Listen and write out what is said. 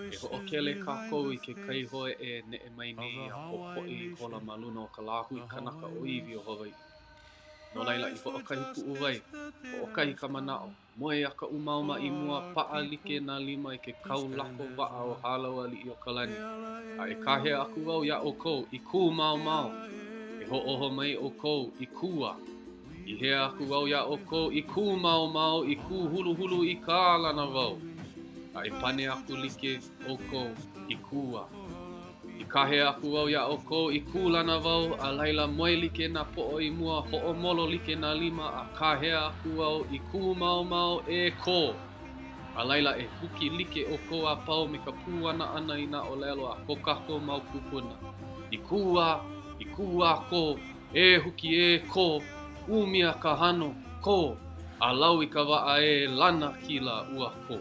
E ho'okele kākou I ke kaihoe e ne'e mai nei a ho'i hola ma luna o ka lāhui kanaka o iwi o Hawaii. No laila I ho'okahi pu'u wai, ho'okahi ka mana'o, moe a ka umauma I mua pa'a like nā lima I ke kaulako wa'a o hālau ali'i o ka lani. A e kahea aku au ia o kou I kū mau mau, e ho'oho mai o kou I kua. I hea aku au ia o kou I kū mau mau, I kū hulu hulu I kā lana wau. A e pane aku like o kou I kua. I kahe aku au ia o kou I kū lana wau, a laila moe like nā po'o I mua ho'omolo like nā lima, a kahea aku au I kū mau mau e kō. A laila e huki like o kou a pau me ka pūana ana I nā olelo a kokako mau kupuna. I kua kō, e huki e kō, umia ka hano kō, a lau I ka wa'a e lana kila ua kō.